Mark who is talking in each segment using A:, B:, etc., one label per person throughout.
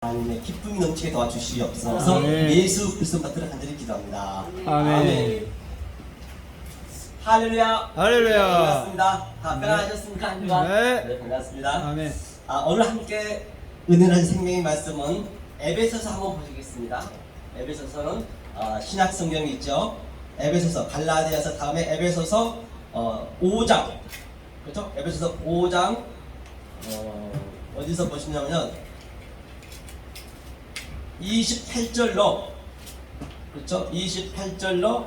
A: 하나님의 기쁨이 넘치게 도와주시옵소서. 예수 그리스도 받들어 간절히 기도합니다.
B: 아멘.
A: 할렐루야.
B: 할렐루야.
A: 반갑습니다. 다 편안하셨습니까?
B: 네.
A: 반갑습니다.
B: 아멘.
A: 오늘 함께 은혜는 생명의 말씀은 에베소서 한번 보시겠습니다. 에베소서는 신약 성경이 있죠. 에베소서, 갈라디아서 다음에 에베소서 5장. 그렇죠? 에베소서 5장 어디서 보시냐면요. 28절로, 그렇죠? 28절로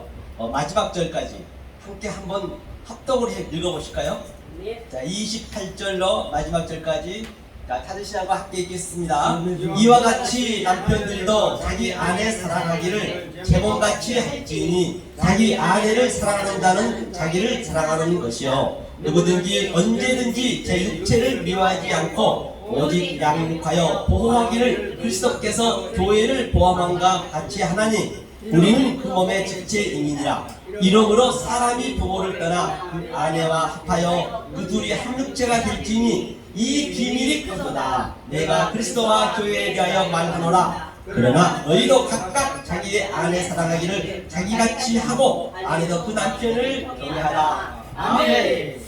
A: 마지막 절까지 함께 한번 합독을 해 읽어보실까요?
C: 네.
A: 자, 28절로 마지막 절까지 찾으시나고 함께 읽겠습니다. 이와 같이 남편들도 자기 아내 사랑하기를 제 몸같이 할지니 자기 아내를 사랑하는 자는 자기를 사랑하는 것이요 누구든지 언제든지 제 육체를 미워하지 않고 오직 양육하여 보호하기를 그리스도께서 교회를 보호함과 같이 하나니 우리는 그 몸의 지체임이니라. 이러므로 사람이 부모를 떠나 그 아내와 합하여 그 둘이 한 육체가 될지니 이 비밀이 크도다. 내가 그리스도와 교회에 대하여 말하노라. 그러나 너희도 각각 자기의 아내 사랑하기를 자기같이 하고 아내도 그 남편을 경외하라. 아멘.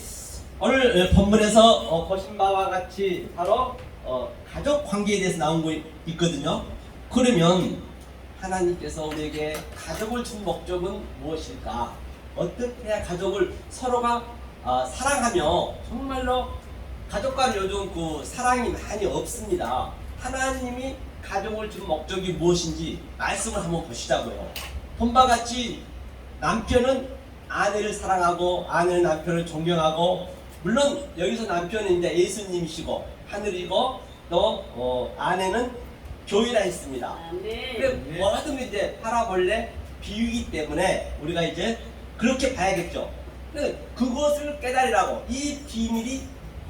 A: 오늘 본문에서 보신 바와 같이 바로 가족 관계에 대해서 나온 거 있거든요. 그러면 하나님께서 우리에게 가족을 준 목적은 무엇일까? 어떻게 해야 가족을 서로가 사랑하며 정말로 가족과는 요즘 그 사랑이 많이 없습니다. 하나님이 가족을 준 목적이 무엇인지 말씀을 한번 보시자고요. 본바 같이 남편은 아내를 사랑하고 아내는 남편을 존경하고, 물론 여기서 남편은 이제 예수님이시고 하늘이고 또 아내는 교회라 했습니다. 그래 뭐하든 이제 바라볼래 비유이기 때문에 우리가 이제 그렇게 봐야겠죠. 그것을 깨달으라고 이 비밀이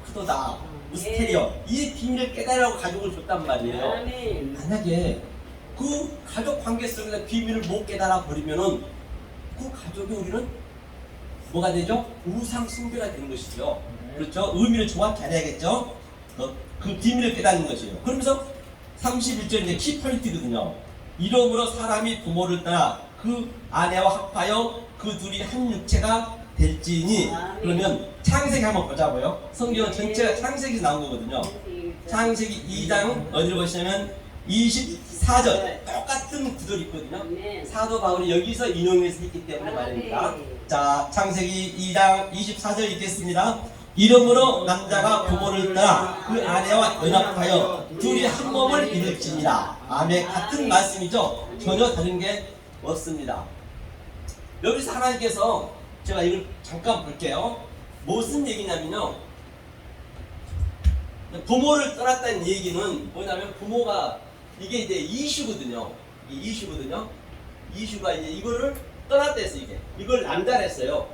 A: 크도다. 미스테리오. 이 비밀을 깨달으라고 가족을 줬단 말이에요. 만약에 그 가족 관계 속에서 비밀을 못 깨달아 버리면은 그 가족이 우리는 뭐가 되죠? 우상 숭배가 되는 것이죠. 그렇죠? 의미를 정확히 알아야겠죠? 그 비밀을 깨닫는 것이에요. 그러면서 31절 이제 키포인트거든요. 이러므로 사람이 부모를 떠나 그 아내와 합하여 그 둘이 한 육체가 될지니. 그러면 창세기 한번 보자고요. 성경 전체가 창세기에서 나온 거거든요. 창세기 2장 어디를 보시냐면 24절 똑같은 구절이 있거든요. 사도 바울이 여기서 인용해서 했기 때문에 말입니다. 자, 창세기 2장 24절 읽겠습니다. 이러므로 남자가 부모를 떠나 그 아내와 연합하여 둘이 한 몸을 이룰지니라. 아멘. 같은 말씀이죠. 전혀 다른 게 없습니다. 여기서 하나님께서, 제가 이걸 잠깐 볼게요. 무슨 얘기냐면요, 부모를 떠났다는 얘기는 뭐냐면 부모가 이게 이제 이슈거든요. 이게 이슈거든요. 이슈가 이제 이거를 떠났다 했어요. 이걸 남자라 했어요.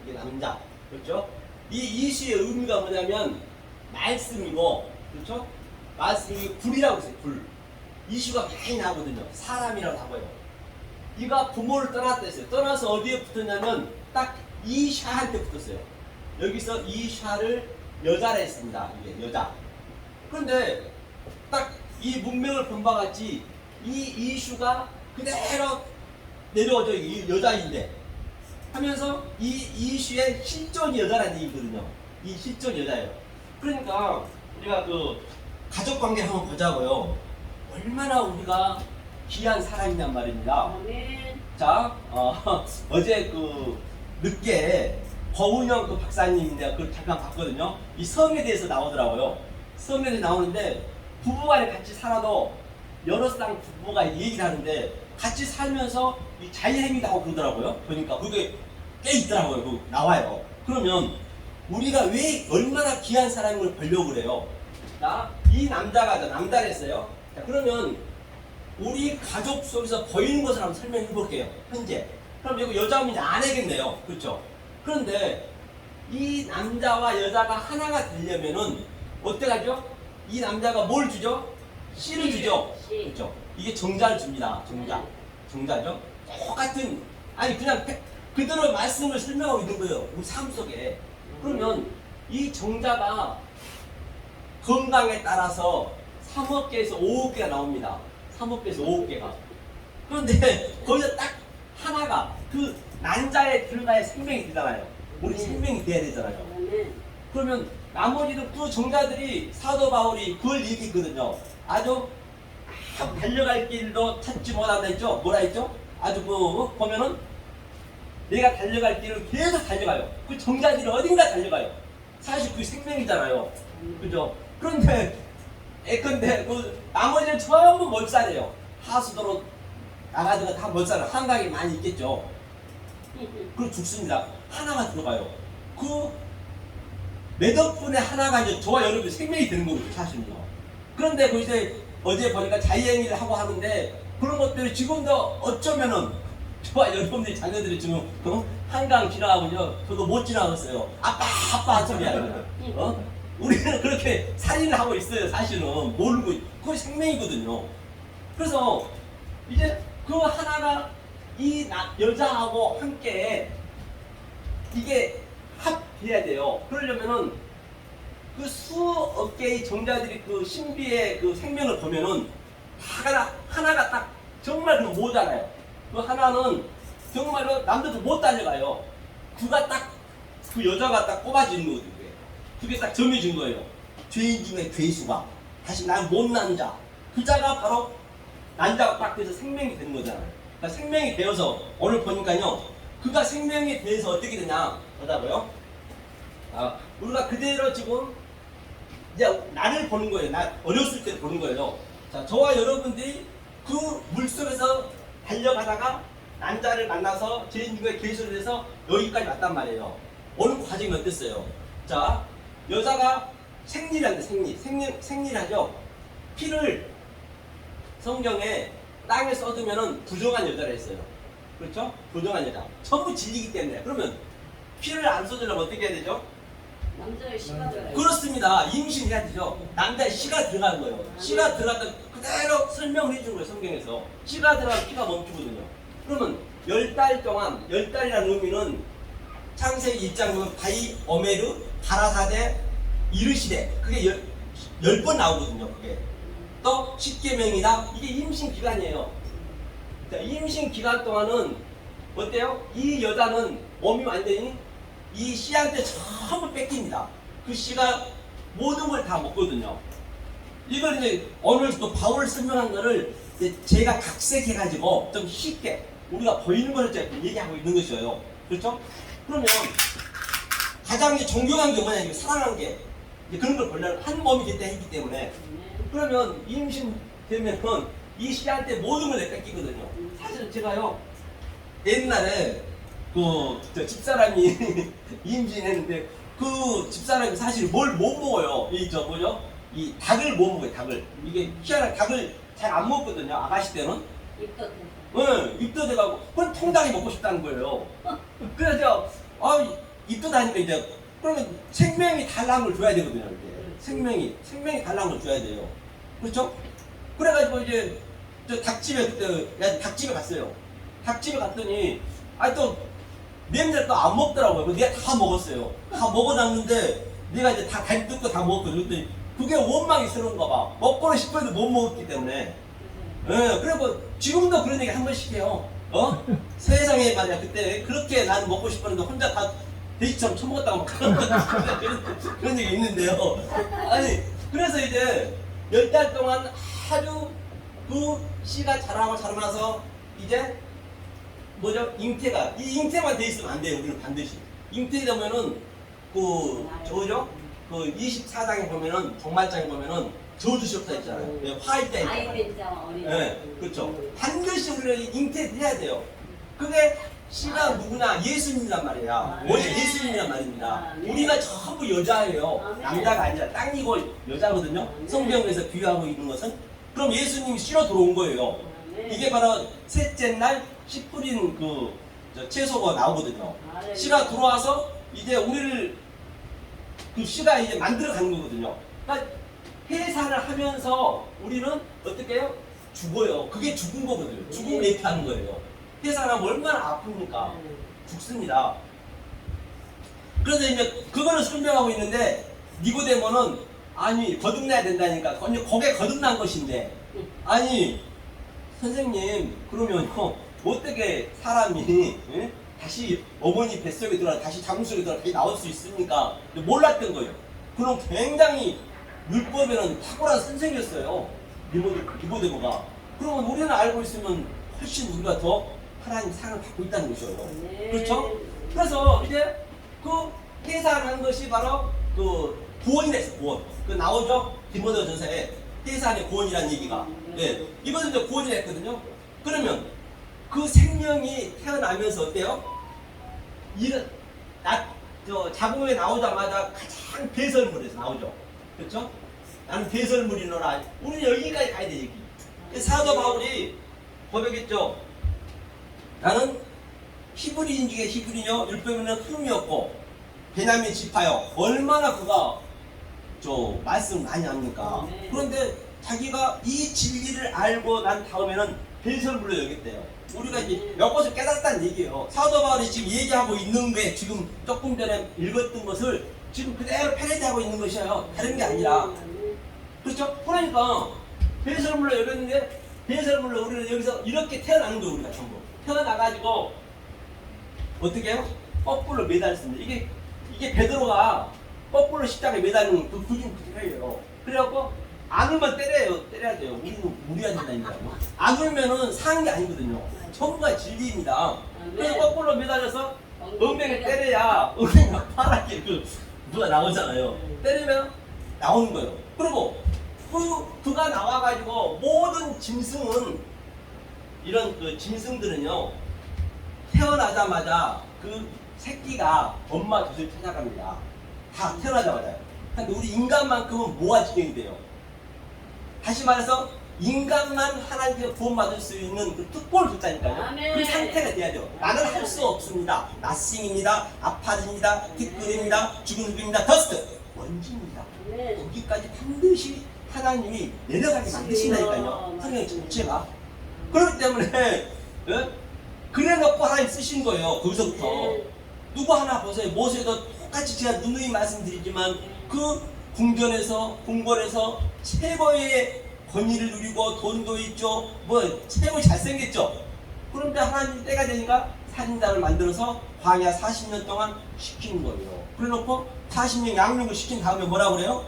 A: 이게 남자. 그렇죠? 이 이슈의 의미가 뭐냐면 말씀이고, 그렇죠? 말씀이 불이라고 했어요. 불. 이슈가 많이 나오거든요. 사람이라고 하고요. 이가 부모를 떠났다 했어요. 떠나서 어디에 붙었냐면 딱 이 샤한테 붙었어요. 여기서 이 샤를 여자라 했습니다. 이게 여자. 그런데 딱 이 문맥을 본 바와 같이 이 이슈가 그대로 내려오죠. 이 여자인데 하면서 이 이슈의 실존 여자라는 얘기거든요. 이 실존 여자예요. 그러니까 우리가 그 가족 관계 한번 보자고요. 얼마나 우리가 귀한 사람이냔 말입니다. 자, 어제 그 늦게 거운영 그 박사님인데 그걸 잠깐 봤거든요. 이 성에 대해서 나오더라고요. 성에 대해서 나오는데 부부간에 같이 살아도 여러 쌍 부부가 얘기를 하는데 같이 살면서 이 자유행위도 하고 그러더라고요. 보니까 그게 꽤 있더라고요. 그 나와요. 그러면 우리가 왜 얼마나 귀한 사람을 보려고 그래요? 자, 이 남자가 남자를 했어요. 자, 그러면 우리 가족 속에서 보이는 것을 한번 설명해 볼게요. 현재. 그럼 이거 여자면 이제 아내겠네요. 그렇죠? 그런데 이 남자와 여자가 하나가 되려면은 어떻게 하죠? 이 남자가 뭘 주죠? 씨를 주죠. 그렇죠? 이게 정자를 줍니다. 정자죠? 똑같은, 아니 그냥 그대로 말씀을 설명하고 있는 거예요. 우리 삶 속에. 그러면 이 정자가 건강에 따라서 3억 개에서 5억 개가 나옵니다. 3억 개에서 5억 개가. 그런데 거기서 딱 하나가 그 난자에 들어가야 생명이 되잖아요. 우리 생명이 돼야 되잖아요. 그러면 나머지는 그 정자들이 사도 바울이 그걸 얘기했거든요. 아주 달려갈 길도 찾지 못한다 했죠. 뭐라 했죠? 아주 보면은 내가 달려갈 길을 계속 달려가요. 그 정자들이 어딘가 달려가요. 사실 그게 생명이잖아요. 그죠? 그런데 예컨대 그 나머지는 전부 멀싸래요. 하수도로 나가다가 다 멀싸요. 한강이 많이 있겠죠. 그럼 죽습니다. 하나가 들어가요. 그 몇 억분의 하나가 이제 저와 여러분의 생명이 되는 거거든요, 사실은요. 그런데 그 이제 어제 보니까 자유행위를 하고 하는데 그런 것들이 지금도 어쩌면은 저와 여러분들이 자녀들이 지금 한강 지나가면요, 저도 못 지나갔어요. 아빠 한 소리 하요. 우리는 그렇게 살인을 하고 있어요, 사실은. 모르고. 그거 생명이거든요. 그래서 이제 그 하나가 이 여자하고 함께 이게 합해야 돼요. 그러려면은 그 수억 개의 정자들이 그 신비의 그 생명을 보면은 하나가 딱 정말 그 모자라요. 그 하나는 정말로 남들도 못 달려가요. 그가 딱 그 여자가 딱 꼽아지는 거거든요. 그게 딱 정해진 거예요. 죄인 중에 죄수가 다시 난 못난 자. 그 자가 바로 난자가 딱 돼서 생명이 되는 거잖아요. 그러니까 생명이 되어서 오늘 보니까요. 그가 생명이 돼서 어떻게 되냐 하다고요. 우리가 그대로 지금 이제 나를 보는 거예요. 나 어렸을 때 보는 거예요. 자, 저와 여러분들이 그 물속에서 달려가다가 난자를 만나서 죄인 중에 죄수를 해서 여기까지 왔단 말이에요. 오는 과정이 어땠어요? 자, 여자가 생리한다. 생리하죠. 피를 성경에 땅에 쏟으면은 부정한 여자라 했어요. 그렇죠? 부정한 여자. 전부 진리기 때문에. 그러면 피를 안 쏟으려면 어떻게 해야 되죠?
C: 남자의 씨가 들어가요.
A: 그렇습니다. 임신해야 되죠. 남자의 씨가 들어가는 거예요. 씨가 들어가다 그대로 설명을 해준 거예요. 성경에서. 씨가 들어가면 피가 멈추거든요. 그러면 10달 동안, 10달이라는 의미는 창세기 1장 보면 바이, 오메르, 가라사대, 이르시대. 그게 10번 나오거든요. 그게. 또 십계명이다. 이게 임신 기간이에요. 자, 임신 기간 동안은 어때요? 이 여자는 몸이 완전히 이 씨한테 전부 뺏깁니다. 그 씨가 모든 걸 다 먹거든요. 이걸 이제 오늘 또 바울 설명한 거를 이제 제가 각색해가지고 좀 쉽게 우리가 보이는 걸 얘기하고 있는 것이에요. 그렇죠? 그러면 가장 이제 존경한 게 뭐냐, 사랑한 게 이제 그런 걸 보려면 한 몸이 됐다 했기 때문에 그러면 임신되면은 이 씨한테 모든 걸 뺏기거든요. 사실 제가요 옛날에 그 집사람이 임신했는데 그 집사람이 사실 뭘 못 먹어요. 이 뭐죠? 이 닭을 못 먹어요. 닭을. 이게 희한한 닭을 잘 안 먹거든요. 아가씨 때는.
C: 입덧.
A: 응, 입덧해가고 그건 통닭이 먹고 싶다는 거예요. 그래서 입덧하니까 이제 그러면 생명이 달라는 걸 줘야 되거든요. 이렇게. 생명이 달라는 걸 줘야 돼요. 그렇죠? 그래가지고 이제 저 닭집에 그때 닭집에 갔어요. 닭집에 갔더니 또 냄새를 또 안 먹더라고요. 내가 다 먹었어요. 다 먹어놨는데 내가 이제 다 갈 뜯고 다 먹었거든요. 그랬더니 그게 원망이스러운가 봐. 먹고는 싶어도 못 먹었기 때문에. 예, 그리고 지금도 그런 얘기 한 번씩 해요. 세상에 말이야. 그때 그렇게 나는 먹고 싶었는데 혼자 다 돼지처럼 처먹었다고 막 그런 얘기 있는데요. 아니, 그래서 이제 10달 동안 아주 그 씨가 자라나서 이제 뭐죠? 잉태가. 이 잉태만 돼 있으면 안 돼요. 우리는 반드시. 잉태되면은 저죠? 그 24장에 보면은 종말장에 보면은 저주시옵다 했잖아요. 화이자 있잖아요.
C: 아이벤자 어린.
A: 네, 그렇죠. 반드시 우리는 잉태해야 돼요. 그게 씨가 누구나 예수님이란 말이야. 원래 예수님이란 말입니다. 우리가 전부 여자예요. 남자가 아니라 땅이고 여자거든요. 성경에서 비유하고 있는 것은. 그럼 예수님이 씨로 들어온 거예요. 이게 바로 셋째 날 씨 뿌린 채소가 나오거든요. 씨가 들어와서 이제 우리를 그 씨가 이제 만들어 가는 거거든요. 그러니까 해산을 하면서 우리는 어떻게 해요? 죽어요. 그게 죽은 거거든요. 죽음 예표하는 거예요. 해산하면 얼마나 아픕니까? 죽습니다. 그래서 이제 그거를 설명하고 있는데 니고데모는 아니 거듭나야 된다니까. 거기에 거듭난 것인데 아니 선생님 그러면요 어떻게 사람이 예? 다시 어머니 뱃속에 들어가 다시 장속에 들어가 다시 나올 수 있습니까? 몰랐던 거예요. 그럼 굉장히 율법에는 탁월한 선생이었어요. 니고데모가. 그러면 우리는 알고 있으면 훨씬 우리가 더 하나님 상을 받고 있다는 거죠. 그렇죠? 그래서 이제 그 해산한 것이 바로 그 구원이 됐어. 구원. 그 나오죠? 디모데전서에 해산의 구원이라는 얘기가. 네. 이번에 이제 구원이 됐거든요. 그러면 그 생명이 태어나면서 어때요? 자궁에 나오자마자 가장 배설물에서 나오죠. 그렇죠? 나는 배설물이노라. 우리는 여기까지 가야 돼, 여기. 사도 바울이 고백했죠. 나는 히브리인 중에 히브리요, 율법에는 흠이었고, 베냐민 지파요. 얼마나 그가 말씀 많이 합니까? 그런데 자기가 이 진리를 알고 난 다음에는 배설물로 여겼대요. 우리가 이제 몇 것을 깨닫다는 얘기예요. 사도 바울이 지금 얘기하고 있는 게 지금 조금 전에 읽었던 것을 지금 그대로 패러디하고 있는 것이에요. 다른 게 아니라. 그렇죠? 그러니까 배설물로 여겼는데 배설물로 우리는 여기서 이렇게 태어나는 거예요. 우리가 전부 태어나가지고 어떻게 해요? 거꾸로 매달습니다. 이게 베드로가 거꾸로 십자가에 매달리는 그 구중 그대로예요. 그래갖고 안 울면 때려야 돼요. 우리는 무리해야 된다니까요. 안 울면은 사는 게 아니거든요. 전부가 진리입니다. 그래서 거꾸로 매달려서 엉덩이를 때려야 엉덩이가 파랗게 누가 나오잖아요. 때리면 나오는 거예요. 그리고 그가 나와가지고 모든 짐승은 이런 그 짐승들은요 태어나자마자 그 새끼가 엄마 젖을 찾아갑니다. 다 태어나자마자요. 근데 우리 인간만큼은 뭐가 지경이 돼요? 다시 말해서 인간만 하나님께 구원받을 수 있는 그 특권을 줬다니까요. 그 상태가 돼야 돼요. 나는 할 수 없습니다. 나싱입니다. 아파집니다. 티끌입니다. 죽은 흙입니다. 더스트. 먼지입니다. 거기까지 반드시 하나님이 내려가게 만드신다니까요. 성경 전체가. 그렇기 때문에 그래놓고 하나님 쓰신 거예요. 거기서부터. 누구 하나 보세요. 모세도 똑같이 제가 누누이 말씀드리지만 그 궁전에서 궁궐에서 최고의 권위를 누리고 돈도 있죠. 최고 잘생겼죠. 그런데 하나님 때가 되니까 살인자를 만들어서 광야 40년 동안 시키는 거예요. 그래놓고 40년 양육을 시킨 다음에 뭐라고 그래요?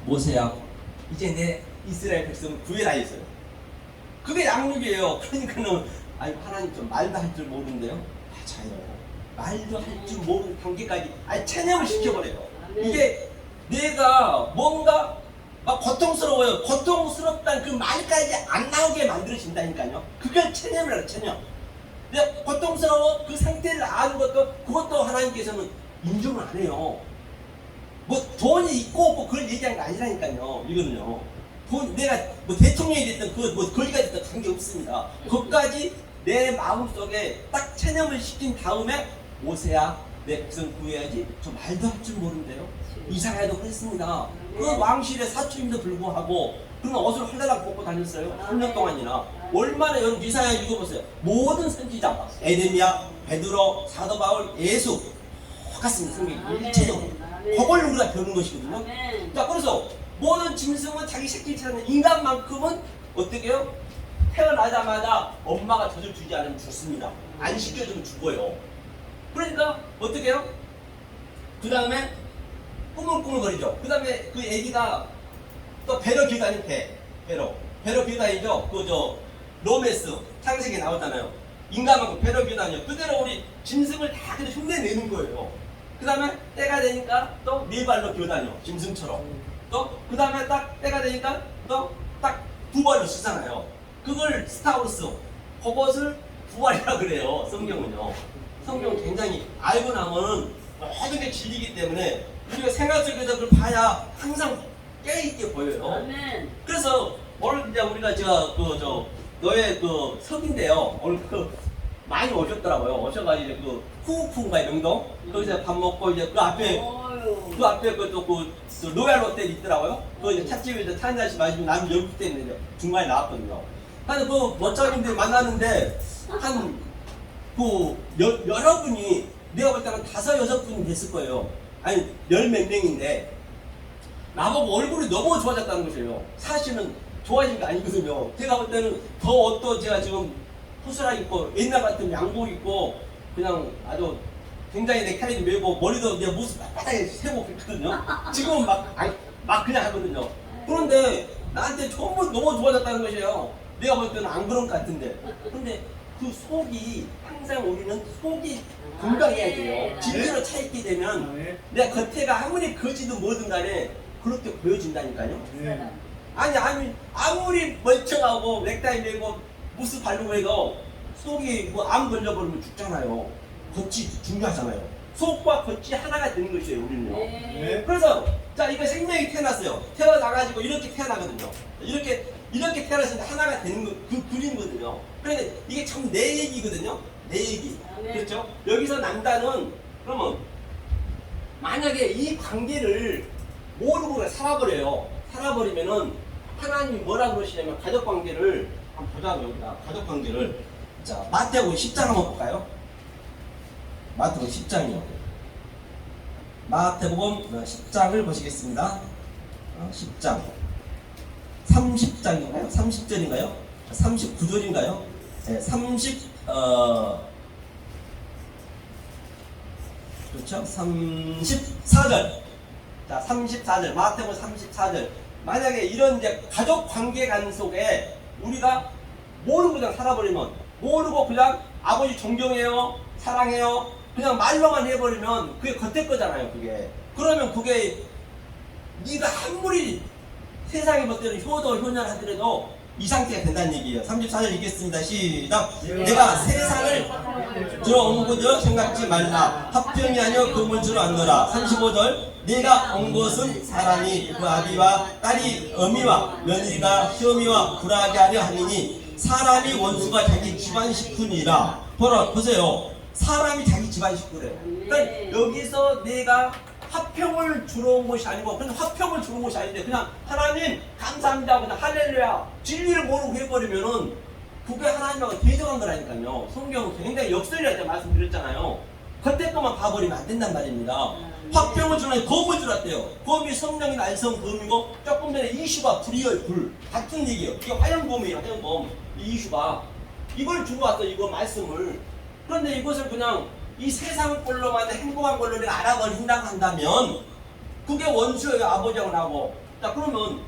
A: 모세야 이제 내 이스라엘 백성을 구해라 했어요. 그게 양육이에요. 그러니까는 하나님 좀 말도 할 줄 모르는데요. 맞아요. 말도 할 줄 모르는 단계까지 체념을 시켜버려요. 이게 내가 뭔가 막 고통스러워요. 고통스럽다는 그 말까지 안 나오게 만들어진다니까요. 그걸 체념을 해요. 체념. 근데 고통스러워 그 상태를 아는 그것도 하나님께서는 인정을 안 해요. 돈이 있고 없고 그걸 얘기하는 게 아니라니까요. 이거는요. 내가 대통령이 됐든 거리가 됐든 관계없습니다. 그것까지 내 마음속에 딱 체념을 시킨 다음에 모세야 내 백성 구해야지. 저 말도 할 줄 모르는데요. 이사야도 그랬습니다. 그 왕실의 사촌임도 불구하고 그런 옷을 헐레락 벗고 다녔어요. 3년 동안이나. 얼마나 여러분 이사야 읽어보세요. 모든 선지자 에레미야, 베드로, 사도 바울, 예수 똑같습니다. 성경이 일체적으로. 그걸 우리가 배우는 것이거든요. 자, 그래서 모든 짐승은 자기 새끼처럼 인간만큼은 어떻게 해요? 태어나자마자 엄마가 젖을 주지 않으면 죽습니다. 안 시켜주면 죽어요. 그러니까 어떻게 해요? 그 다음에 꾸물꾸물거리죠. 그 다음에 그 애기가 또 배로 기다린 배로 기다리죠. 로메스 창세기에 나오잖아요. 인간만큼 배로 기다리죠. 그대로 우리 짐승을 다 그대로 흉내내는 거예요. 그 다음에 때가 되니까 또 네 발로 기어다녀. 짐승처럼. 또 그 다음에 딱 때가 되니까 또 딱 두 발로 쓰잖아요. 그걸 스타워스 그것을 부활이라 그래요. 성경은요. 성경 굉장히 알고 나면은 모든 게 진리이기 때문에 우리가 생활 속에서 그걸 봐야 항상 깨있게 보여요. 그래서 오늘 이제 우리가 너의 석인데요. 오늘 많이 오셨더라고요. 오셔가지고 후쿠인가 명동 거기서 밥 먹고 이제 그 앞에 로얄 호텔 있더라고요. 그 이제 찻집에서 차 한 잔씩 마시고 나는 여기 때문에 중간에 나왔거든요. 근데 그 멋쟁이들 만났는데 여러분이 내가 볼 때는 5, 6분이 됐을 거예요. 아니 10몇 명인데
D: 나보고 얼굴이 너무 좋아졌다는 것이에요. 사실은 좋아진 게 아니거든요. 제가 볼 때는 더 옷도 제가 지금 허술하게 입고 옛날 같은 양복 입고 그냥 아주 굉장히 내 캐리도 메고 머리도 내 모습 바닥에 세고 그랬거든요. 지금은 막 그냥 하거든요. 그런데 나한테 전부 너무 좋아졌다는 것이에요. 내가 볼 때는 안 그런 것 같은데. 근데 그 속이 항상 우리는 속이 건강해야 돼요. 진리로 차있게 되면 내가 겉에가 아무리 거지든 뭐든 간에 그렇게 보여진다니까요. 아니 아무리 멀쩡하고 넥타이 메고 무스 바르고 해도 속이 뭐 암 걸려버리면 죽잖아요. 겉이 중요하잖아요. 속과 겉이 하나가 되는 것이에요, 우리는요.
C: 네.
D: 그래서 자 이거 생명이 태어났어요. 태어나가지고 이렇게 태어나거든요. 이렇게 태어났는데 하나가 되는 거, 그 그림거든요. 그런데 이게 참 내 얘기거든요. 내 얘기. 그렇죠? 여기서 난다는 그러면 만약에 이 관계를 모르고 그냥 살아버려요. 살아버리면은 하나님이 뭐라 그러시냐면 가족 관계를 한번 보자고 여기다 가족 관계를
A: 자, 마태복음 10장 한번 볼까요? 마태복음 10장이요. 마태복음 10장을 보시겠습니다. 10장. 30장인가요? 30절인가요? 39절인가요? 네, 그렇죠? 34절. 자, 34절. 마태복음 34절. 만약에 이런 이제 가족 관계관 속에 우리가 모르고 그냥 살아버리면, 모르고 그냥 아버지 존경해요, 사랑해요, 그냥 말로만 해버리면 그게 겉에 거잖아요, 그게. 그러면 그게 네가 아무리 세상에 볼 때는 효도, 효녀하더라도 이 상태가 된다는 얘기예요. 34절 읽겠습니다. 시작. 내가 세상을 들어온 것을 생각지 말라. 합병이 아니여 금을 주러 왔노라. 35절. 내가 온 것은 사람이 그 아비와 딸이 어미와 며느리가 시어미와 불하게 하려 하니니 사람이 원수가 자기 집안 식구니라. 보세요. 사람이 자기 집안 식구래요. 그러니까 여기서 내가 화평을 주러 온 것이 아니고 그냥 화평을 주러 온 것이 아닌데 그냥 하나님 감사합니다 그냥 할렐루야 진리를 모르고 해버리면은 그게 하나님하고 대적한 거라니까요. 성경은 굉장히 역설이라고 제가 말씀드렸잖아요. 겉에 것만 봐버리면 안 된단 말입니다. 화평을 주는 검을 주었대요. 검이 성령이 날성 검이고 조금 전에 이슈가 불이요 불 같은 얘기예요. 이게 화염검이에요. 화염검 이 이슈가 이걸 주고 왔어 이거 말씀을. 그런데 이것을 그냥 이 세상 꼴로만 행복한 걸로 내가 알아버린다고 한다면 그게 원수예요. 아버지하고 나고. 자 그러면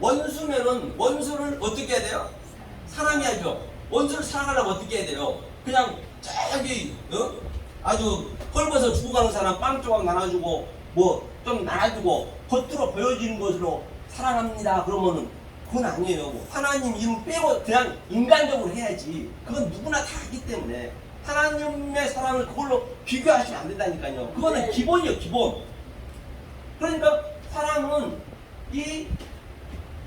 A: 원수면은 원수를 어떻게 해야 돼요? 사랑해야죠. 원수를 사랑하려면 어떻게 해야 돼요? 그냥 저기 아주 헐벗어 죽어가는 사람 빵 조각 나눠주고 뭐 좀 나눠주고 겉으로 보여지는 것으로 사랑합니다 그러면은 그건 아니에요. 하나님 이름 빼고 그냥 인간적으로 해야지. 그건 누구나 다 하기 때문에 하나님의 사랑을 그걸로 비교하시면 안 된다니까요. 그거는 기본이에요, 기본. 그러니까 사랑은 이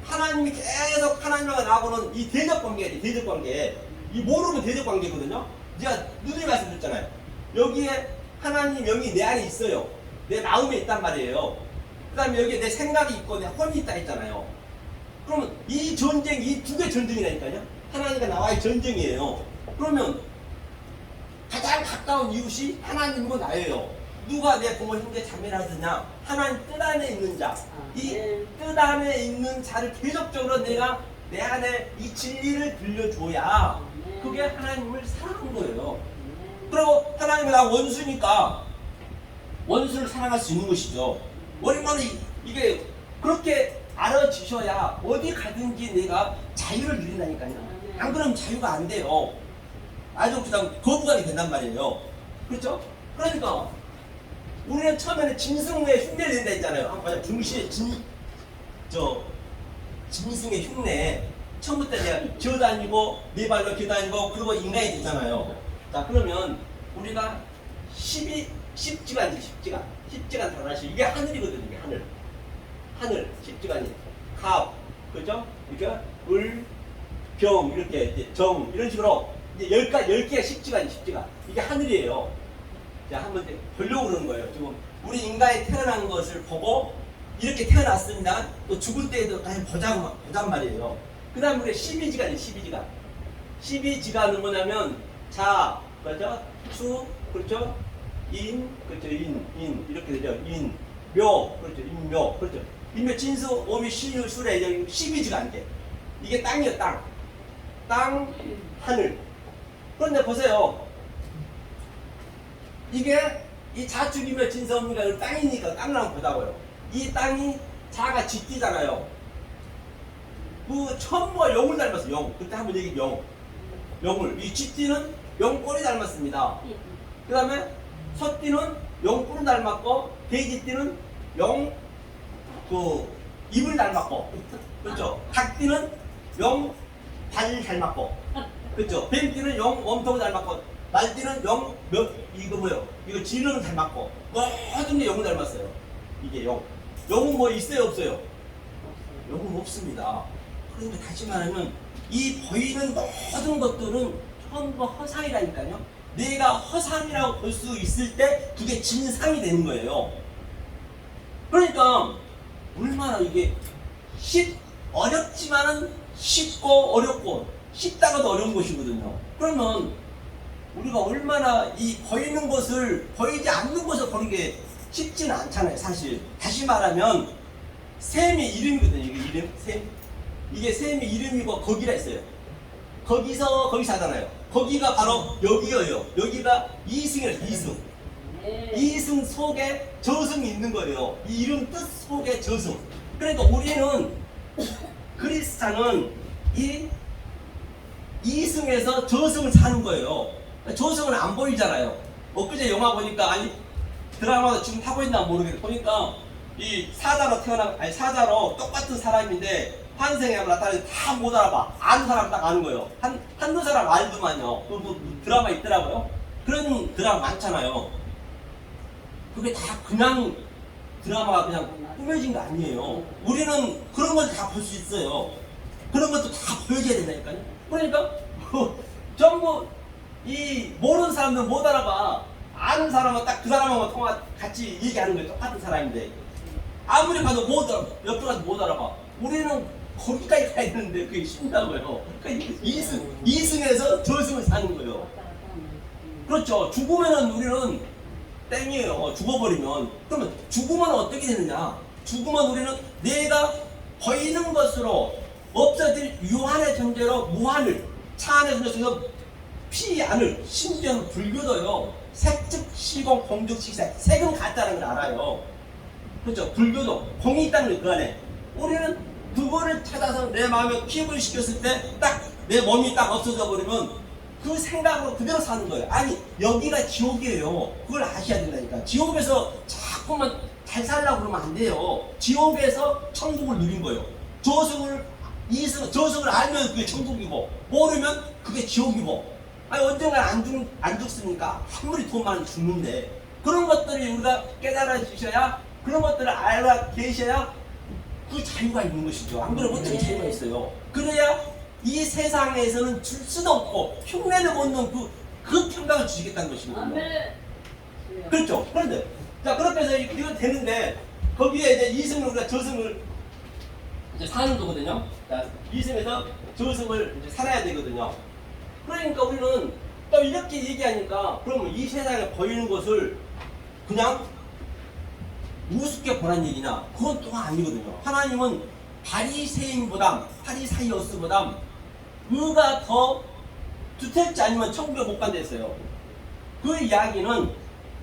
A: 하나님이 계속 하나님하고 나하고는 이 대적관계예요, 대적관계. 이 모르면 대적관계거든요. 제가 누누이 말씀드렸잖아요. 여기에 하나님 영이 내 안에 있어요. 내 마음에 있단 말이에요. 그 다음에 여기에 내 생각이 있고 내 혼이 있다 했잖아요. 그러면 이 전쟁, 이 두 개 전쟁이라니까요. 하나님과 나와의 전쟁이에요. 그러면 가장 가까운 이웃이 하나님이고 나예요. 누가 내 부모 형제 자매라느냐? 하나님 뜻 안에 있는 자. 이 뜻 안에 있는 자를 계속적으로 내가 내 안에 이 진리를 들려줘야 그게 하나님을 사랑하는 거예요. 그리고 하나님이 나 원수니까 원수를 사랑할 수 있는 것이죠. 얼마나 이게 그렇게 알아지셔야 어디 가든지 내가 자유를 누린다니까요. 안 그러면 자유가 안 돼요. 아주 그냥 거부감이 된단 말이에요. 그렇죠? 그러니까 우리는 처음에는 짐승의 흉내를 낸다 했잖아요. 한번 보자. 중시의 짐승의 흉내. 처음부터 내가 기어다니고 네 발로 기어다니고 그리고 인간이 되잖아요. 자 그러면 우리가 십지간이지 십지간 달아나시 이게 하늘이거든요. 이게 하늘 십지간이 갑 그죠? 그러니까 을, 병 이렇게 정 이런 식으로 이제 10개가 십지간이 십지간 이게 하늘이에요. 자 한번 이제 보려고 그러는 거예요. 지금 우리 인간이 태어난 것을 보고 이렇게 태어났습니다. 또 죽을 때에도 다시 보잔 말이에요. 그 다음에 우리가 12지간이에요. 12지간은 뭐냐면 자 그렇죠? 수 그렇죠? 인 그렇죠? 인 이렇게 되죠. 인 묘 그렇죠? 인묘 그렇죠?
D: 인묘 진수 오미 신유 술에 12지가 안 돼. 이게 땅이에요. 땅 하늘. 그런데 보세요. 이게 이 자축이며 진성이가 땅이니까 땅을 한번 보자고요. 이 땅이 자가 쥐띠잖아요. 그 천부가 영을 닮았어요. 영. 그때 한번 얘기 영을. 이 쥐띠는 영꼬리 닮았습니다. 그 다음에 소띠는 영꼬리 닮았고 돼지띠는 입을 닮았고, 그렇죠? 닭띠는 발 닮았고, 그렇죠? 뱀띠는 몸통을 닮았고, 말띠는 이거 뭐요? 이거 지름을 닮았고, 모든 게 영을 닮았어요. 이게 영은 뭐 있어요, 없어요? 영은 없습니다. 그러니까 다시 말하면 이 보이는 모든 것들은 전부 허상이라니까요. 내가 허상이라고 볼 수 있을 때 그게 진상이 되는 거예요. 그러니까 얼마나 이게 어렵지만은 쉽고 어렵고 쉽다가도 어려운 것이거든요. 그러면 우리가 얼마나 이 보이는 것을 보이지 않는 것을 보는 게 쉽지는 않잖아요. 사실 다시 말하면 샘이 이름이거든요. 이게 이름 샘. 이게 샘이 이름이고 거기라 했어요. 거기서 거기 사잖아요. 거기가 바로 여기예요. 여기가 이승이에요. 이승 속에 저승이 있는 거예요. 이 이름 뜻 속에 저승. 그러니까 우리는 그리스찬은 이 이승에서 저승을 사는 거예요. 저승은 안 보이잖아요. 엊그제 영화 보니까 드라마도 지금 하고 있나 모르겠어요. 보니까 이 사자로 똑같은 사람인데 환생에 나타나서 다 못 알아봐. 아는 사람 딱 아는 거예요. 한두 사람 알더만요. 그 드라마 있더라고요. 그런 드라마 많잖아요. 그게 다 그냥 드라마가 그냥 꾸며진 거 아니에요. 우리는 그런 걸 다 볼 수 있어요. 그런 것도 다 보여줘야 된다니까요. 그러니까 전부 이 모르는 사람들 못 알아봐. 아는 사람은 딱 그 사람하고 같이 얘기하는 거예요. 똑같은 사람인데 아무리 봐도 옆에 가서 못 알아봐. 우리는 거기까지 가야 되는데 그게 쉽다고요. 그러니까 이승에서 저승을 사는 거예요. 그렇죠. 죽으면은 우리는 땡이에요. 죽어버리면. 그러면 죽으면 어떻게 되느냐? 죽으면 우리는 내가 보이는 것으로 없어질 유한의 존재로 무한을 차 안에 들어서 피 안을 심지어는 불교도요. 색즉 시공 공즉 식색 색은 같다는 걸 알아요. 그렇죠. 불교도 공이 있다는 그 안에 우리는 그거를 찾아서 내 마음에 피부를 시켰을 때 딱 내 몸이 딱 없어져 버리면 그 생각으로 그대로 사는 거예요. 아니 여기가 지옥이에요. 그걸 아셔야 된다니까. 지옥에서 자꾸만 잘 살려고 그러면 안 돼요. 지옥에서 천국을 누린 거예요. 저승을 알면 그게 천국이고 모르면 그게 지옥이고. 아니 언젠가 안 죽습니까? 아무리 돈 많으면 죽는데. 그런 것들이 우리가 깨달아지셔야, 그런 것들을 알아 계셔야 그 자유가 있는 것이죠. 안 그러면 어떻게 자유가 있어요? 그래야 이 세상에서는 줄 수도 없고 흉내를 못 넣는 그 평강을 주시겠다는 것이거든요. 그렇죠. 그런데 자 그렇게 해서 이거 되는데 거기에 이제 이승을 우리가 저승을 이제 사는 거거든요. 자, 이승에서 저승을 이제 살아야 되거든요. 그러니까 우리는 또 이렇게 얘기하니까 그러면 이 세상에 보이는 것을 그냥 우습게 보란 얘기냐? 그건 또 아니거든요. 하나님은 파리사이어스보다 의가 더 두텁지 않으면 천국에 못 간다 했어요. 그 이야기는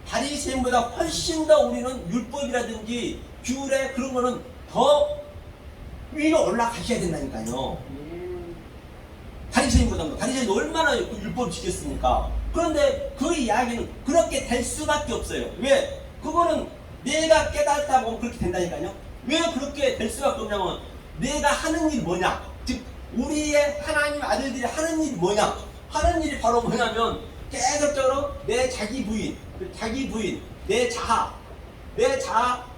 D: 바리새인보다 훨씬 더 우리는 율법이라든지 규례 그런 거는 더 위로 올라가셔야 된다니까요. 바리새인이 얼마나 율법 지켰습니까? 그런데 그 이야기는 그렇게 될 수밖에 없어요. 왜? 그거는 내가 깨닫다 보면 그렇게 된다니까요. 왜 그렇게 될 수밖에 없냐면 내가 하는 일이 뭐냐? 즉 우리의 하나님 아들들이 하는 일이 뭐냐? 하는 일이 바로 뭐냐면 계속적으로 내 자기 부인, 내 자아,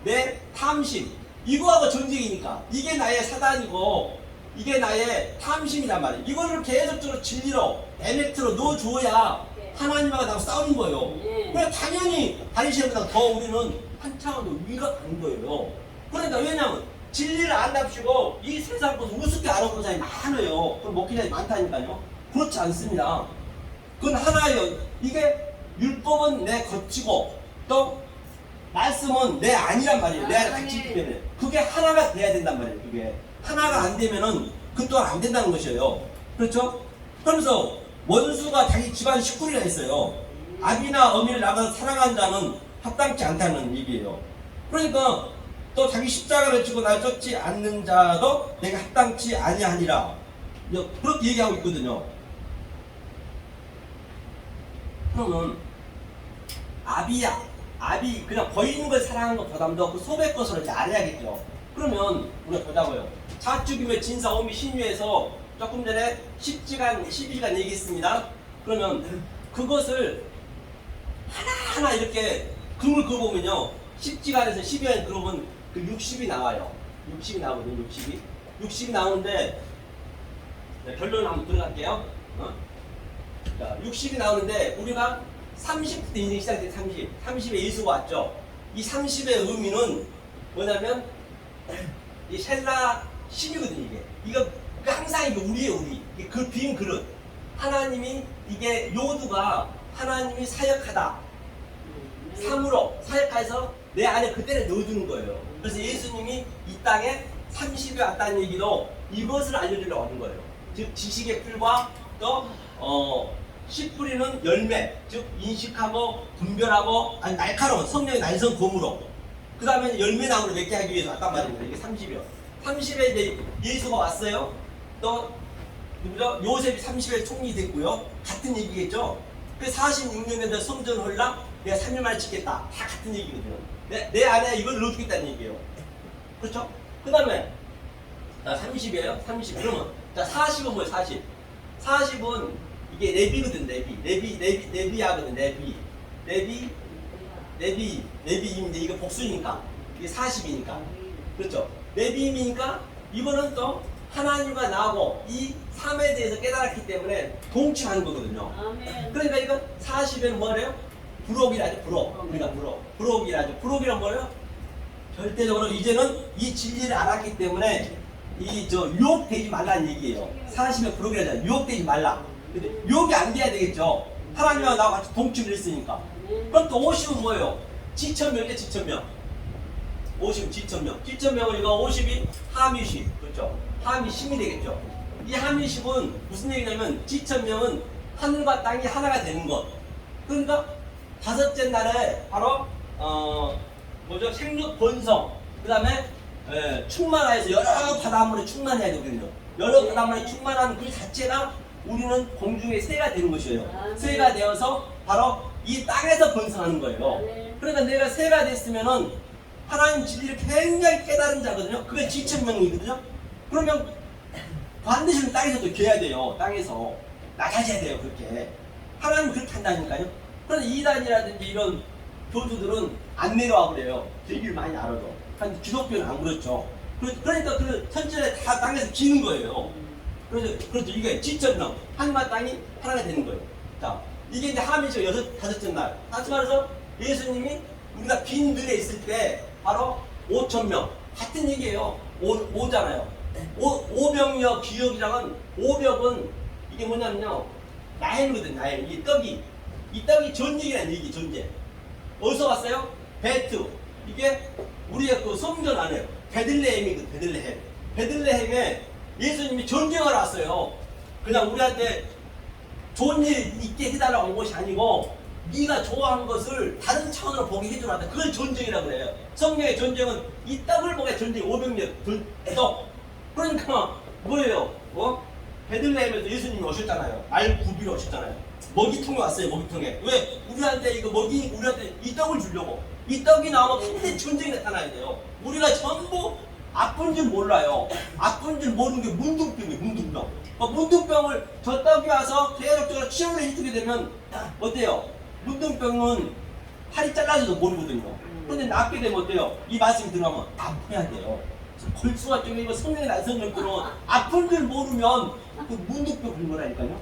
D: 내 탐심 이거하고 전쟁이니까 이게 나의 사단이고 이게 나의 탐심이란 말이에요. 이거를 계속적으로 진리로 에메트로 넣어줘야 하나님하고 나하고 싸우는 거예요. 그래서 당연히 바리새인보다 더 우리는 한 차원도 위가 가는 거예요. 그러니까 왜냐면 진리를 안답시고 이 세상 것을 우습게 알아보는 사람이 많아요. 그럼 목회자들이 많다니까요. 그렇지 않습니다. 그건 하나예요. 이게 율법은 내 거치고 또 말씀은 내 아니란 말이에요. 내 안에 같이 있기 때문에. 그게 하나가 돼야 된단 말이에요. 그게 하나가 안 되면은 그 또한 안 된다는 것이에요. 그렇죠? 그러면서 원수가 자기 집안 식구리라 했어요. 아비나 어미를 나가서 사랑하는 자는 합당치 않다는 얘기예요. 그러니까 또 자기 십자가를 지고 날 쫓지 않는 자도 내가 합당치 아니하니라. 그렇게 얘기하고 있거든요. 그러면 아비 그냥 보이는 걸 사랑하는 것보다도 그 소백 것으로 이제 알아야겠죠. 그러면 우리가 보자고요. 자축이며 진사 오미 신유에서 조금 전에 12시간 얘기했습니다. 그러면 그것을 하나하나 이렇게 금을 그어보면요. 10지간에서 12간 그러면 그 60이 나와요. 60이 나오거든요. 60이 나오는데 결론 한번 들어갈게요. 자, 60이 나오는데 우리가 30대 인생 시작될 30에 예수가 왔죠. 이 30의 의미는 뭐냐면 이 셀라 신이거든요. 이거 항상 이게 우리예요. 우리 그 빈 그릇. 하나님이 이게 요두가 하나님이 사역하다. 삼으로 사역해서 내 안에 그때를 넣어주는 거예요. 그래서 예수님이 이 땅에 30이 왔다는 얘기도 이것을 알려주려고 하는 거예요. 즉 지식의 풀과 또 씨 뿌리는 열매, 즉 인식하고 분별하고 아니 날카로운 성령의 날선 검으로 그 다음에 열매 나무를 맺게 하기 위해서 왔단 말입니다. 이게 30이요. 30에 이제 예수가 왔어요. 또 누구죠? 요셉이 30에 총리 됐고요. 같은 얘기겠죠. 그 46년 된 성전 헐라 내가 3일 만에 짓겠다. 다 같은 얘기거든요. 내 안에 이걸 넣어주겠다는 얘기예요. 그렇죠? 그 다음에 30이에요. 30. 그러면 자 40은 뭐예요? 40. 40은 이게 레비거든. 레비야거든. 레비임인데 이거 복수니까 이게 40이니까 그렇죠. 레비임이니까 이거는 또 하나님과 나하고 이 삶에 대해서 깨달았기 때문에 동치하는 거거든요.
C: 아멘.
D: 그러니까 이거 40에는 뭐래요? 부록이라죠. 부록. 우리가 부록이라죠. 부록이란 뭐예요? 절대적으로 이제는 이 진리를 알았기 때문에 유혹되지 말라는 얘기예요. 40에 부록이라잖아요. 유혹되지 말라. 근데 유혹이 안 돼야 되겠죠. 하나님과 나와 같이 동침을 했으니까. 그럼 또 50은 뭐예요? 지천명이죠. 지천명. 50은 지천명. 지천명은 이거 50이 하미십. 그렇죠. 하미심이 되겠죠. 이 하미십은 무슨 얘기냐면 지천명은 하늘과 땅이 하나가 되는 것. 그러니까 다섯째 날에 바로 생육 본성. 그 다음에 충만하여서 여러 바닷물에 충만해야 되거든요. 여러 바닷물에 충만한 그 자체가 우리는 공중의 새가 되는 것이에요. 새가 되어서 바로 이 땅에서 번성하는 거예요. 그러니까 내가 새가 됐으면은 하나님 진리를 굉장히 깨달은 자거든요. 그게 지천명이거든요. 그러면 반드시 땅에서도 겨야 돼요. 땅에서 나가셔야 돼요. 그렇게 하나님 그렇게 한다니까요. 그런데 이단이라든지 이런 교주들은 안 내려와 그래요. 되길 많이 알아도. 한 기독교는 안 그렇죠. 그러니까 그 천지에 다 땅에서 기는 거예요. 그렇죠. 이게 지천명. 하늘과 땅이 하나가 되는 거예요. 자, 이게 이제 하미죠. 다섯째 날. 다시 말해서 예수님이 우리가 빈 들에 있을 때 바로 5,000명. 같은 얘기예요. 5잖아요. 오병여 기억이랑은 오벽은 이게 뭐냐면요. 나헬거든, 나헬. 이 떡이 존재라는 얘기, 존재. 어디서 왔어요? 베트. 이게 우리의 그 성전 안에 베들레헴이거든, 베들레헴. 베들레헴에 예수님이 전쟁하러 왔어요. 그냥 우리한테 좋은 일 있게 해달라고 온 것이 아니고 네가 좋아하는 것을 다른 차원으로 보게 해주라. 그걸 전쟁이라고 그래요. 성령의 전쟁은 이 떡을 보게 전쟁 500년 떡. 그러니까 뭐예요? 베들레헴에서 예수님이 오셨잖아요. 말 구비로 오셨잖아요. 먹이통에 왔어요. 먹이통에. 왜? 우리한테 우리한테 이 떡을 주려고. 이 떡이 나오면 굉장히 전쟁이 나타나야 돼요. 우리가 전부 아픈 줄 몰라요. 아픈 줄 모르는 게 문둥병이에요. 문둥병. 문둥병을 저 떡이 와서 계속적으로 치료를 해주게 되면 어때요? 문둥병은 팔이 잘라져도 모르거든요. 그런데 낫게 되면 어때요? 이 말씀이 들어가면 아파야 돼요. 골수가 쪽이고 성령의 날성을 끌어 아픈 줄 모르면 그 문둥병 걸린 거라니까요.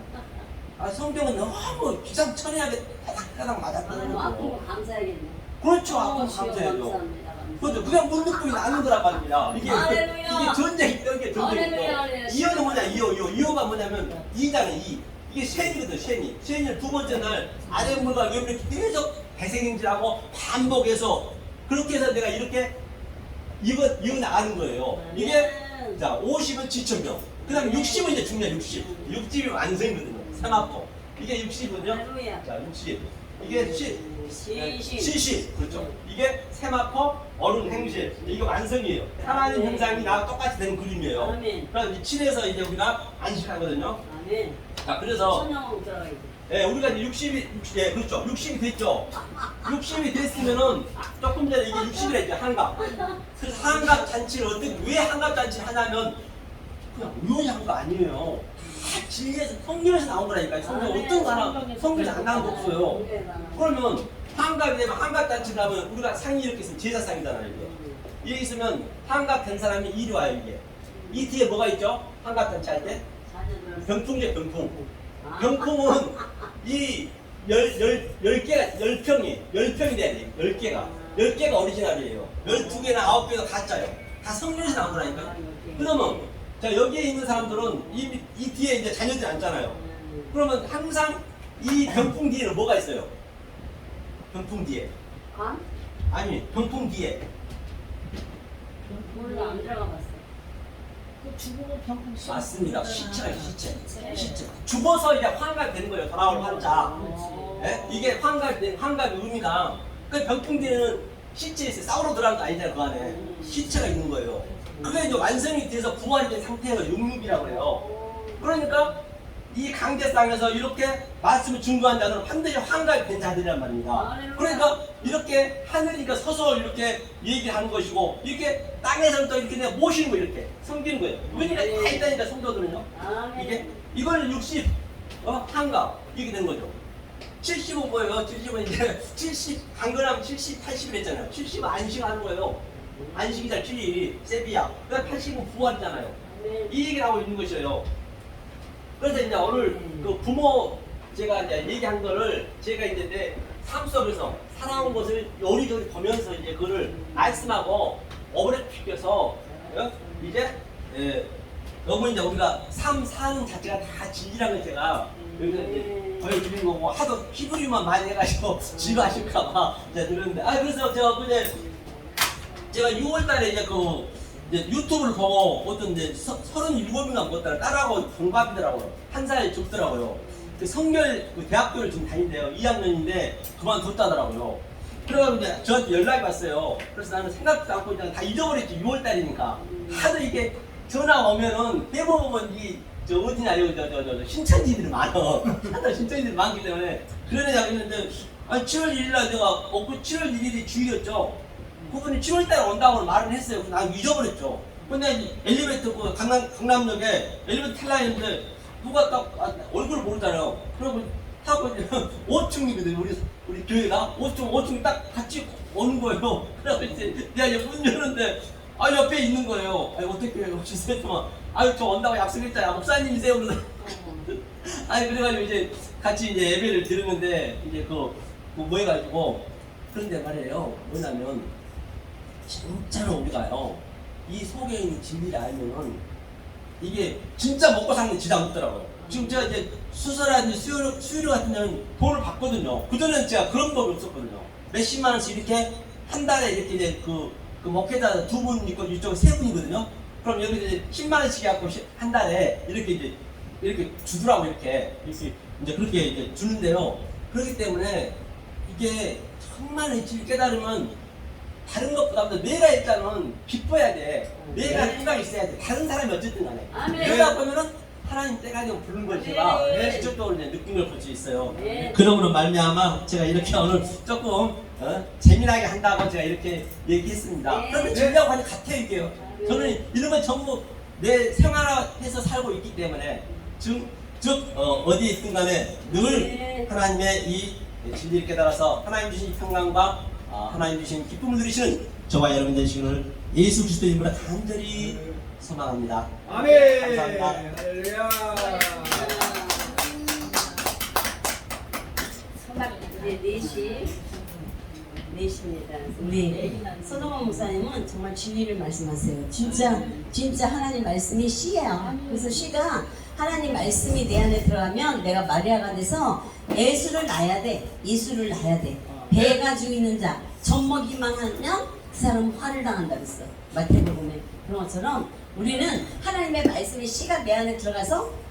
D: 성경은 너무 기상천외하게 타닥타닥 맞았다는
C: 아픈
D: 거죠.
C: 거 감사하겠네.
D: 그렇죠. 아픈
C: 주여
D: 감사해요.
C: 감사합니다.
D: 그렇죠. 그냥 문득병이 나는 거란 말입니다. 이게
C: 할렐루야.
D: 전쟁이 떠는 게 전쟁이고.
C: 할렐루야.
D: 이어는 뭐냐, 이어가 뭐냐면 이잖아요. 이게 쉔이거든, 쉔이. 쉔이 두 번째 날 아랫물과 이렇게 계속 대생행질하고 반복해서 그렇게 해서 내가 이렇게 이거 나가는 거예요. 이게 자 50은 7,000명. 그다음에 60은 이제 중요해. 60이 완성이거든요. 세마포. 이게 60이거든요.
C: 할렐루야.
D: 자 60. 이게
C: 70.
D: 70. 그렇죠. 이게 세마포 어른 행실. 이게 완성이에요. 하나님 형상이 나와 똑같이 되는 그림이에요.
C: 아멘.
D: 그럼 7에서 이제 우리가 안식하거든요.
C: 아멘.
D: 자 그래서
C: 천영 들어가야지.
D: 예, 우리가 이제 60이, 예, 그렇죠. 60이 됐죠. 60이 됐으면은, 조금 전에 이게 60이라 했죠, 한갑. 그래서 한갑 잔치를 어떻게, 왜 한갑 잔치를 하냐면, 그냥 우연히 한 거 아니에요. 다 진리에서, 성경에서 나온 거라니까요. 성경 어떤 거 하나, 성경에서 안 나온 거 없어요. 그러면, 한갑이 되면 한갑 잔치를 하면, 우리가 상이 이렇게 있으면 제사상이잖아요, 이게. 이게 있으면, 한갑 된 사람이 이리 와요, 이게. 이 뒤에 뭐가 있죠? 한갑 잔치 할 때? 병풍제, 병풍. 병풍은 이 10평이 돼야 돼요. 10개가 오리지널이에요. 12개나 9개가 가짜요. 다 성경에서 나온 거라니까요. 그러면, 자, 여기에 있는 사람들은 이 뒤에 이제 자녀들이 앉잖아요. 그러면 항상 이 병풍 뒤에는 뭐가 있어요? 병풍 뒤에.
C: 관?
D: 아니, 병풍 뒤에.
C: 몰라, 안 들어가 봤어.
E: 죽으면 병풍 씌워.
D: 맞습니다. 시체. 죽어서 이제 환갑이 되는 거예요. 돌아올 환자. 예? 이게 환갑의 의미가 그 병풍 뒤에는 시체 있어요. 싸우러 들어간 거 아니잖아요. 그 안에 시체가 있는 거예요. 그게 이제 완성이 돼서 부활이 된 상태가 육육이라고 해요. 그러니까 이 강제상에서 이렇게 말씀을 증거한 자들은 반드시 환갑이 된 자들이란 말입니다. 그러니까 이렇게 하늘이가 서서 이렇게 얘기를 하는 것이고 이렇게 땅에서는 또 이렇게 내가 모시는 거예요. 이렇게 섬기는 거예요. 의미가 다 있다니까 성도들은요. 이게 이걸 60 환갑 이렇게 된 거죠. 70은 뭐예요? 70은 이제 70 강건하면 70, 80을 했잖아요. 70은 안식하는 거예요. 안식이잖아. 7이 세비야. 그러니까 80은 부활이잖아요. 이 얘기를 하고 있는 것이에요. 그래서 이제 오늘 그 부모 제가 이제 얘기한 거를 제가 이제 내 삶 속에서 살아온 것을 요리조리 보면서 이제 그거를 말씀하고 어브레시켜서 이제 여러분 이제 우리가 삶 사는 자체가 다 진리라는 걸 제가 여기서 이제 보여드리는 거고 하도 히브리만 많이 해가지고 지루하실까봐 이제 들었는데 그래서 제가 6월달에 이제 이제 유튜브를 보고 어떤 이제 37인가 뭐더라 딸하고 동갑이더라고요. 한 살 적더라고요. 그 성결 대학교를 지금 다닌대요. 2학년인데 그만뒀다더라고요. 그래가지고 이제 저한테 연락이 왔어요. 그래서 나는 생각도 않고 그냥 다 잊어버렸지. 6월달이니까 하도 이게 전화 오면은 대부분 저 어디냐 저 신천지들이 많어. 하도 신천지들이 많기 때문에 그러려고 했는데 7월 1일날 내가 7월 1일이 주일이었죠. 그분이 7월달에 온다고 말은 했어요. 그래서 난 잊어버렸죠. 근데 엘리베이터 강남역에 엘리베이터 탈라 했는데 누가 딱 얼굴을 모르잖아요. 그러고 타고 5층이거든요. 우리 교회가 5층 딱 같이 오는 거예요. 그래서 이제 내가 이제 문 열는데 옆에 있는 거예요. 어떻게 오셨어요? 저 온다고 약속했잖아요. 목사님이세요. 그래서 그래가지고 이제 같이 이제 예배를 드렸는데 이제 뭐 해가지고 그런데 말이에요. 뭐냐면 진짜로 우리가요 이 속에 있는 진리를 알면은 이게 진짜 먹고 사는 게 지장 없더라고요. 지금 제가 이제 수술하는 수유료 같은 데는 돈을 받거든요. 그전에는 제가 그런 법이 없었거든요. 몇십만 원씩 이렇게 한 달에 이렇게 이제 그 목회자 2분 있고 이쪽에 3분이거든요. 그럼 여기 이제 10만 원씩 해갖고 한 달에 이렇게 주더라고 이렇게 이제 그렇게 이제 주는데요. 그렇기 때문에 이게 정말 진리 깨달으면 다른 것보다도 내가 일단은 기뻐야 돼. 내가 생각이 있어야 돼. 다른 사람이 어쨌든 간에. 내가 보면은 하나님 때가 되면 부른 걸 제가 직접적으로 이제 느낀 걸 볼 수 있어요. 그러므로 말미암아 제가 이렇게 오늘 조금 재미나게 한다고 제가 이렇게 얘기했습니다. 그러면 진리하고 완전 같아요 이게요. 저는 이런 건 전부 내 생활화해서 살고 있기 때문에 즉 어디에 있든 간에 늘 하나님의 이 진리를 깨달아서 하나님 주신 이 평강과 하나님 주신 기쁨을 누리시는 저와 여러분 되시기를 예수 그리스도 이름으로 간절히 소망합니다.
B: 아멘.
D: 감사합니다.
B: 할렐루야.
C: 이제 4시입니다. 우리 서동원 목사님은 정말 진리를 말씀하세요. 진짜 하나님 말씀이 씨예요. 그래서 씨가 하나님 말씀이 내 안에 들어가면 내가 마리아가 돼서 예수를 낳아야 돼. 예수를 낳아야 돼. 배 가지고 있는 자 젖먹이만 하면 그 사람은 화를 당한다 그랬어. 마태복음에. 그런 것처럼 우리는 하나님의 말씀의 씨가 내 안에 들어가서